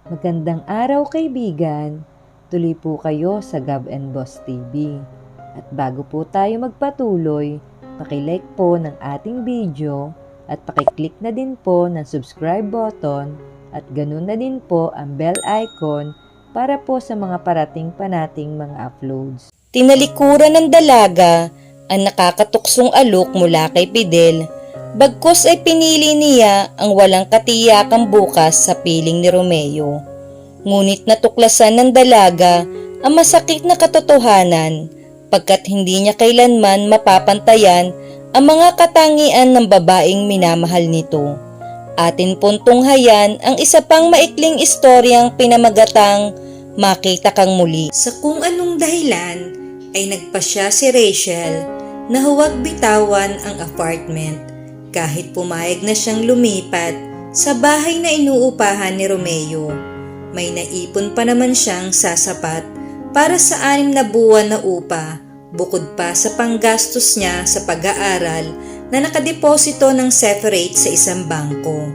Magandang araw kaibigan, tuloy po kayo sa Gab and Boss TV. At bago po tayo magpatuloy, pakilike po ng ating video at pakiclick na din po ng subscribe button at ganun na din po ang bell icon para po sa mga parating pa nating mga uploads. Tinalikuran ng dalaga ang nakakatuksong alok mula kay Fidel, bagkus ay pinili niya ang walang katiyakang bukas sa piling ni Romeo. Ngunit natuklasan ng dalaga ang masakit na katotohanan pagkat hindi niya kailanman mapapantayan ang mga katangian ng babaeng minamahal nito. Atin pong tunghayan ang isa pang maikling istoryang pinamagatang Makita Kang Muli. Sa kung anong dahilan ay nagpasya si Rachel na huwag bitawan ang apartment kahit pumayag na siyang lumipat sa bahay na inuupahan ni Romeo. May naipon pa naman siyang sasapat para sa 6 na buwan na upa bukod pa sa panggastos niya sa pag-aaral na nakadeposito ng separate sa isang bangko.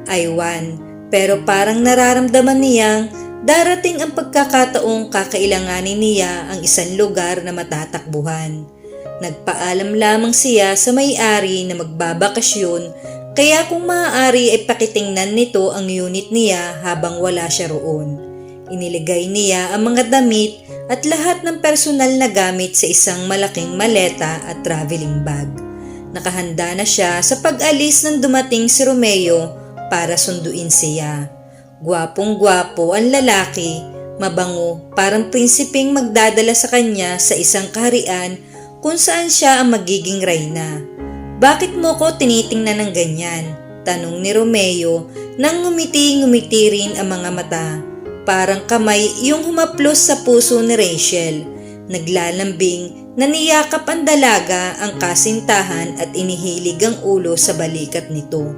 Aywan, pero parang nararamdaman niyang darating ang pagkakataong kakailanganin niya ang isang lugar na matatakbuhan. Nagpaalam lamang siya sa may-ari na magbabakasyon, kaya kung maaari ay pakitingnan nito ang unit niya habang wala siya roon. Iniligay niya ang mga damit at lahat ng personal na gamit sa isang malaking maleta at traveling bag. Nakahanda na siya sa pag-alis nang dumating si Romeo para sunduin siya. Gwapong-gwapo ang lalaki, mabango, parang prinsipeng magdadala sa kanya sa isang kaharian kung saan siya ang magiging reyna. "Bakit mo ko tinitingnan ng ganyan?" tanong ni Romeo nang ngumiti-ngumiti rin ang mga mata. Parang kamay yung humaplos sa puso ni Rachel. Naglalambing, naniyakap ang dalaga ang kasintahan at inihilig ang ulo sa balikat nito.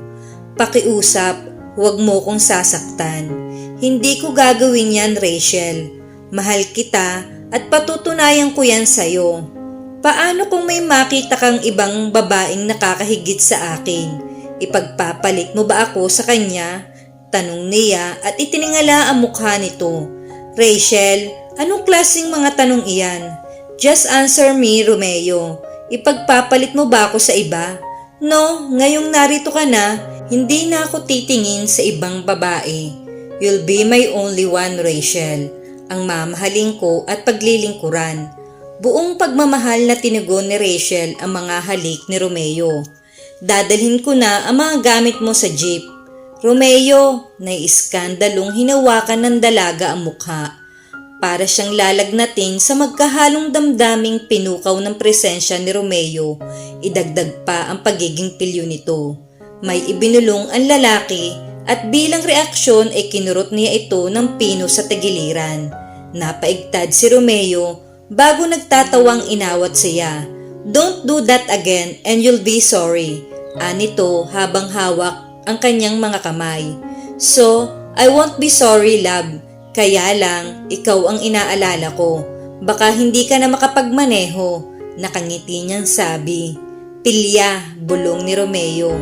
"Pakiusap, huwag mo kong sasaktan. Hindi ko gagawin yan, Rachel. Mahal kita at patutunayan ko yan sa'yo. Paano kung may makita kang ibang babaeng nakakahigit sa akin? Ipagpapalit mo ba ako sa kanya?" tanong niya at itiningala ang mukha nito. "Rachel, anong klaseng mga tanong iyan? Just answer me, Romeo. Ipagpapalit mo ba ako sa iba? No, ngayong narito ka na, hindi na ako titingin sa ibang babae. You'll be my only one, Rachel. Ang mamahalin ko at paglilingkuran." Buong pagmamahal na tinugon ni Rachel ang mga halik ni Romeo. "Dadalhin ko na ang mga gamit mo sa jeep." "Romeo," naiiskandalong hinawakan ng dalaga ang mukha. Para siyang lalagnating sa magkahalong damdaming pinukaw ng presensya ni Romeo, idagdag pa ang pagiging pilyo nito. May ibinulong ang lalaki at bilang reaksyon ay kinurot niya ito ng pino sa tagiliran. Napaigtad si Romeo bago nagtatawang inawat siya. "Don't do that again and you'll be sorry," anito habang hawak ang kanyang mga kamay. "So, I won't be sorry, love. Kaya lang, ikaw ang inaalala ko. Baka hindi ka na makapagmaneho," nakangiti niyang sabi. "Pilya," bulong ni Romeo.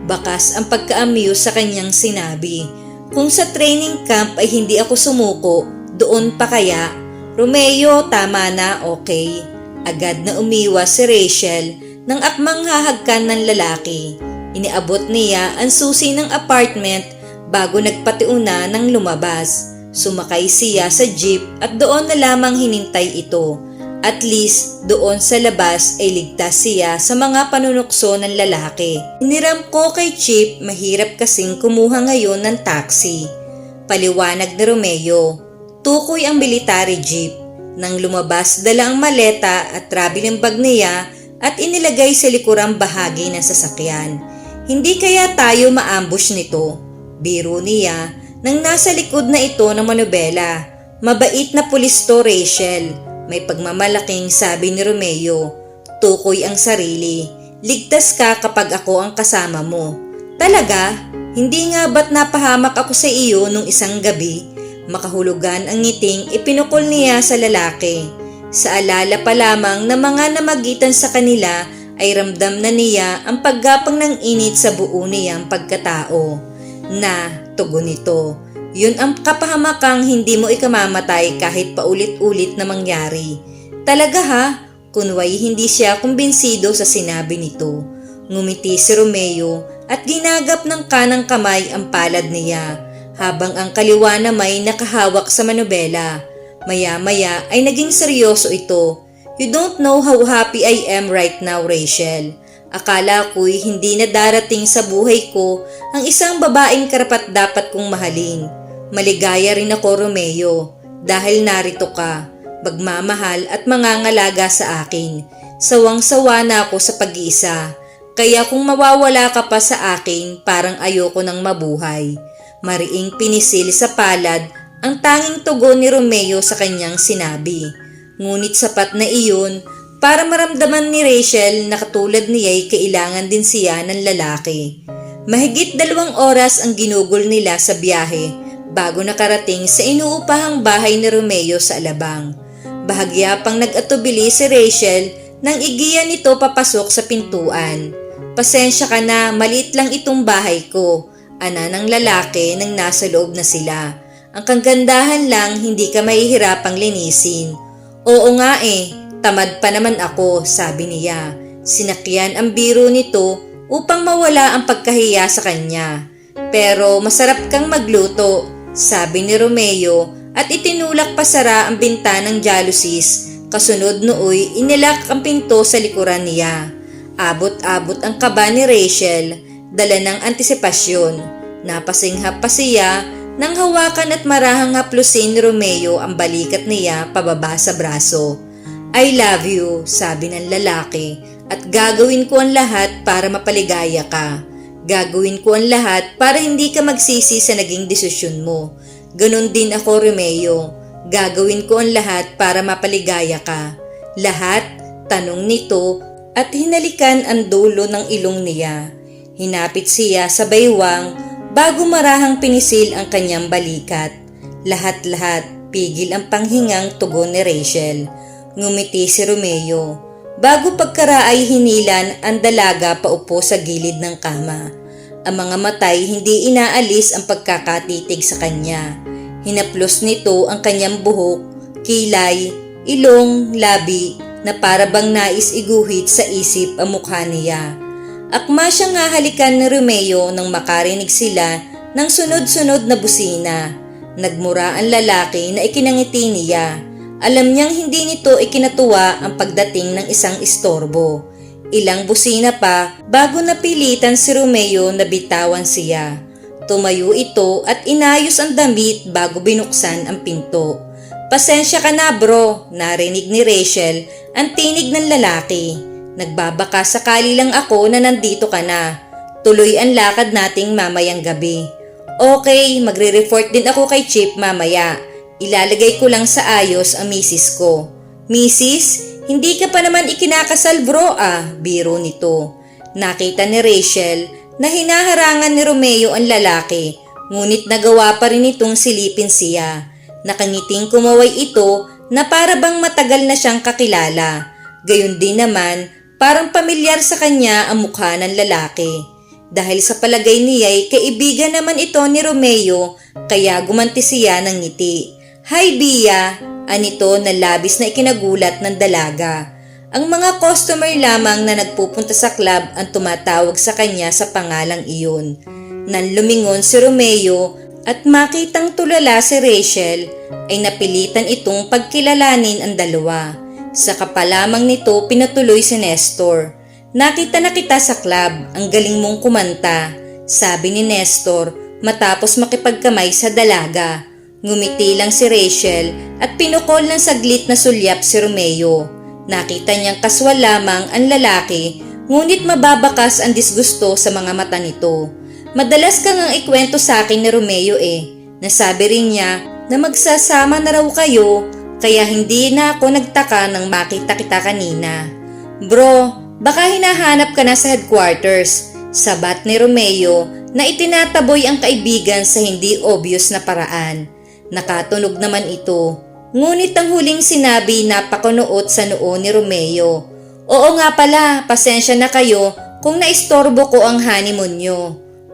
Bakas ang pagka-amuse sa kanyang sinabi. "Kung sa training camp ay hindi ako sumuko, doon pa kaya?" "Romeo, tama na, okay?" Agad na umiwas si Rachel nang akmang hahagkan ng lalaki. Iniabot niya ang susi ng apartment bago nagpatiuna ng lumabas. Sumakay siya sa jeep at doon na lamang hinintay ito. At least doon sa labas ay ligtas siya sa mga panunukso ng lalaki. Iniram ko kay Chip, mahirap kasing kumuha ngayon ng taxi. Paliwanag ni Romeo. Tukoy ang military jeep. Nang lumabas, dala ang maleta at traveling bag niya at inilagay sa likurang bahagi ng sasakyan. "Hindi kaya tayo maambush nito?" biro niya nang nasa likod na ito ng manobela. "Mabait na pulis to, Rachel," may pagmamalaking sabi ni Romeo. Tukoy ang sarili. "Ligtas ka kapag ako ang kasama mo." "Talaga? Hindi nga ba't napahamak ako sa iyo nung isang gabi?" Makahulugan ang ngiting ipinukol niya sa lalaki. Sa alala pa lamang na mga namagitan sa kanila ay ramdam na niya ang paggapang ng init sa buo niyang pagkatao. "Na," tugon nito, Yun ang kapahamakang hindi mo ikamamatay kahit paulit-ulit na mangyari. Talaga ha? Kunway hindi siya kumbinsido sa sinabi nito. Ngumiti si Romeo at ginagap ng kanang kamay ang palad niya habang ang kaliwa na may nakahawak sa manubela. Maya-maya ay naging seryoso ito. You don't know how happy I am right now, Rachel. Akala ko'y hindi na darating sa buhay ko ang isang babaeng karapat-dapat kong mahalin. Maligaya rin ako, Romeo, dahil narito ka, magmamahal at mangangalaga sa akin. Sawang-sawa na ako sa pag-iisa. Kaya kung mawawala ka pa sa akin, parang ayoko nang mabuhay. Mariing pinisil sa palad ang tanging tugon ni Romeo sa kanyang sinabi. Ngunit sapat na iyon para maramdaman ni Rachel na katulad niya'y kailangan din siya ng lalaki. Mahigit 2 oras ang ginugol nila sa biyahe bago nakarating sa inuupahang bahay ni Romeo sa Alabang. Bahagya pang nag-atubili si Rachel nang igiya nito papasok sa pintuan. Pasensya ka na, maliit lang itong bahay ko, ana ng lalaki nang nasa loob na sila. Ang kagandahan lang, hindi ka mahihirapang linisin. Oo nga tamad pa naman ako, sabi niya. Sinakyan ang biro nito upang mawala ang pagkahiya sa kanya. Pero masarap kang magluto, sabi ni Romeo at itinulak pasara ang bintanang jalousies. Kasunod nooy inilak ang pinto sa likuran niya. Abot-abot ang kaba ni Rachel, dala ng antisipasyon. Napasinghap pa siya nang hawakan at marahang haplusin ni Romeo ang balikat niya pababa sa braso. I love you, sabi ng lalaki, at gagawin ko ang lahat para mapaligaya ka. Gagawin ko ang lahat para hindi ka magsisi sa naging desisyon mo. Ganon din ako, Romeo. Gagawin ko ang lahat para mapaligaya ka. Lahat? Tanong nito at hinalikan ang dulo ng ilong niya. Hinapit siya sa baywang bago marahang pinisil ang kanyang balikat. Lahat-lahat, pigil ang panghingang tugon ni Rachel. Ngumiti si Romeo. Bago pagkaraay hinilan ang dalaga paupo sa gilid ng kama. Ang mga matay hindi inaalis ang pagkakatitig sa kanya. Hinaplos nito ang kanyang buhok, kilay, ilong, labi na para bang nais iguhit sa isip ang mukha niya. Akma siyang hahalikan ni Romeo nang makarinig sila ng sunod-sunod na busina. Nagmura ang lalaki na ikinangiti niya. Alam niyang hindi nito ikinatuwa ang pagdating ng isang istorbo. Ilang busina pa bago napilitan si Romeo na bitawan siya. Tumayo ito at inayos ang damit bago binuksan ang pinto. Pasensya ka na bro, narinig ni Rachel ang tinig ng lalaki. Nagbabaka sakali lang ako na nandito ka na. Tuloy ang lakad nating mamayang gabi. Okay, magre-report din ako kay Chip mamaya. Ilalagay ko lang sa ayos ang misis ko. Misis? Hindi ka pa naman ikinakasal bro biro nito. Nakita ni Rachel na hinaharangan ni Romeo ang lalaki, ngunit nagawa pa rin itong silipin siya. Nakangiting kumaway ito na para bang matagal na siyang kakilala. Gayon din naman, parang pamilyar sa kanya ang mukha ng lalaki. Dahil sa palagay niya'y kaibigan naman ito ni Romeo, kaya gumanti siya ng ngiti. Hi Bia, anito na labis na ikinagulat ng dalaga. Ang mga customer lamang na nagpupunta sa club ang tumatawag sa kanya sa pangalang iyon. Nang lumingon si Romeo at makitang tulala si Rachel, ay napilitan itong pagkilalanin ang dalawa. Saka pa lamang nito pinatuloy si Nestor. Nakita na kita sa club, ang galing mong kumanta, sabi ni Nestor matapos makipagkamay sa dalaga. Ngumiti lang si Rachel at pinukol ng saglit na sulyap si Romeo. Nakita niyang kaswal lamang ang lalaki, ngunit mababakas ang disgusto sa mga mata nito. Madalas kang ang ikwento sa akin ni Romeo Nasabi rin niya na magsasama na raw kayo, kaya hindi na ako nagtaka nang makita kita kanina. Bro, baka hinahanap ka na sa headquarters, sabat ni Romeo na itinataboy ang kaibigan sa hindi obvious na paraan. Nakatunog naman ito, ngunit ang huling sinabi napakunuot sa noo ni Romeo. Oo nga pala, pasensya na kayo kung naistorbo ko ang honeymoon nyo.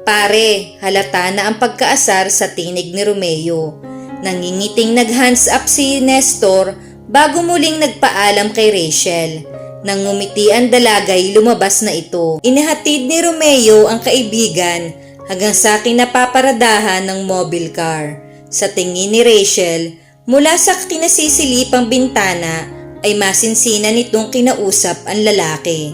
Pare, halata na ang pagkaasar sa tinig ni Romeo. Nangingiting nag-hands up si Nestor bago muling nagpaalam kay Rachel. Nang ngumiti ang dalagay, lumabas na ito. Inihatid ni Romeo ang kaibigan hanggang sa kinapaparadahan ng mobile car. Sa tingin ni Rachel, mula sa kinasisilipang bintana ay masinsinan nitong kinausap ang lalaki.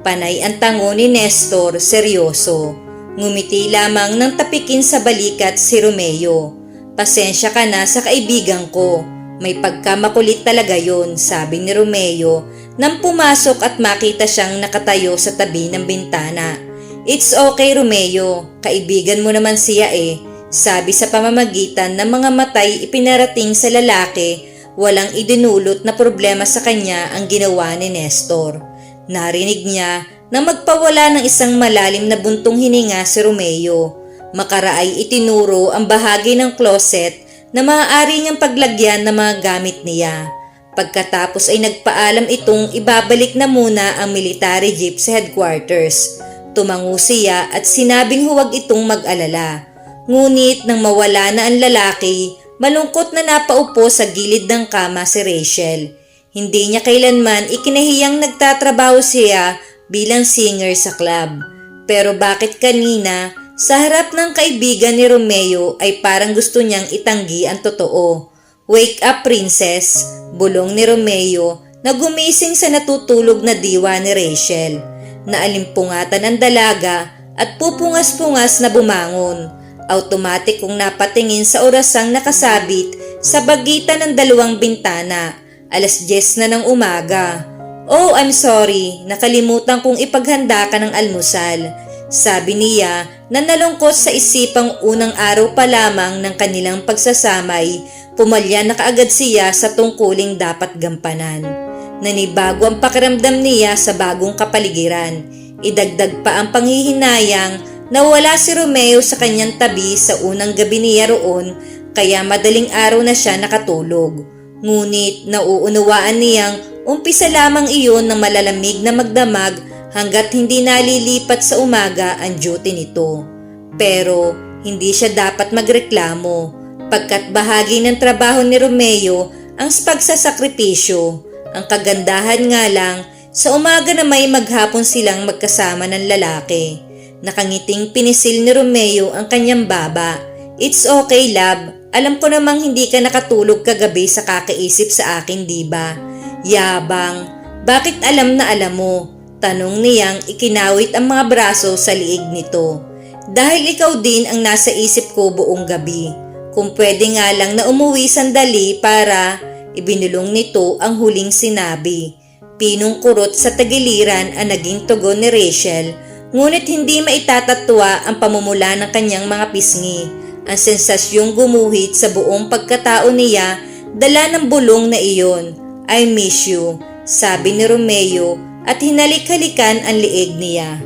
Panay ang tango ni Nestor, seryoso. Ngumiti lamang nang tapikin sa balikat si Romeo. Pasensya ka na sa kaibigan ko. May pagkamakulit talaga yon, sabi ni Romeo nang pumasok at makita siyang nakatayo sa tabi ng bintana. It's okay Romeo, kaibigan mo naman siya eh. Sabi sa pamamagitan ng mga matay ipinarating sa lalaki, walang idinulot na problema sa kanya ang ginawa ni Nestor. Narinig niya na magpawala ng isang malalim na buntong hininga si Romeo. Makaraay itinuro ang bahagi ng closet na maaari niyang paglagyan ng mga gamit niya. Pagkatapos ay nagpaalam itong ibabalik na muna ang military jeep sa headquarters. Tumango siya at sinabing huwag itong mag-alala. Ngunit nang mawala na ang lalaki, malungkot na napaupo sa gilid ng kama si Rachel. Hindi niya kailanman ikinahiyang nagtatrabaho siya bilang singer sa club. Pero bakit kanina, sa harap ng kaibigan ni Romeo ay parang gusto niyang itanggi ang totoo. Wake up princess, bulong ni Romeo na gumising sa natutulog na diwa ni Rachel. Naalimpungatan ang dalaga at pupungas-pungas na bumangon. Automatic kong napatingin sa orasang nakasabit sa bagitan ng dalawang bintana. 10:00 na ng umaga. Oh, I'm sorry, nakalimutan kong ipaghanda ka ng almusal. Sabi niya na nalungkot sa isipang unang araw pa lamang ng kanilang pagsasamay, pumalya na kaagad siya sa tungkuling dapat gampanan. Nanibago ang pakiramdam niya sa bagong kapaligiran. Idagdag pa ang panghihinayang na wala si Romeo sa kanyang tabi sa unang gabi niya roon, kaya madaling araw na siya nakatulog. Ngunit nauunawaan niyang umpisa lamang iyon ng malalamig na magdamag hanggat hindi nalilipat sa umaga ang duty nito. Pero hindi siya dapat magreklamo pagkat bahagi ng trabaho ni Romeo ang pagsasakripisyo. Ang kagandahan nga lang, sa umaga na may maghapon silang magkasama ng lalaki. Nakangiting pinisil ni Romeo ang kanyang baba. It's okay love, alam ko namang hindi ka nakatulog kagabi sa kakaisip sa akin diba? Yabang, bakit alam na alam mo? Tanong niyang ikinawit ang mga braso sa liig nito. Dahil ikaw din ang nasa isip ko buong gabi. Kung pwede nga lang na umuwi sandali para ibinulong nito ang huling sinabi. Pinong kurot sa tagiliran ang naging tugon ni Rachel, ngunit hindi maitatatwa ang pamumula ng kanyang mga pisngi. Ang sensasyong gumuhit sa buong pagkatao niya, dala ng bulong na iyon. I miss you, sabi ni Romeo at hinalik-halikan ang liig niya.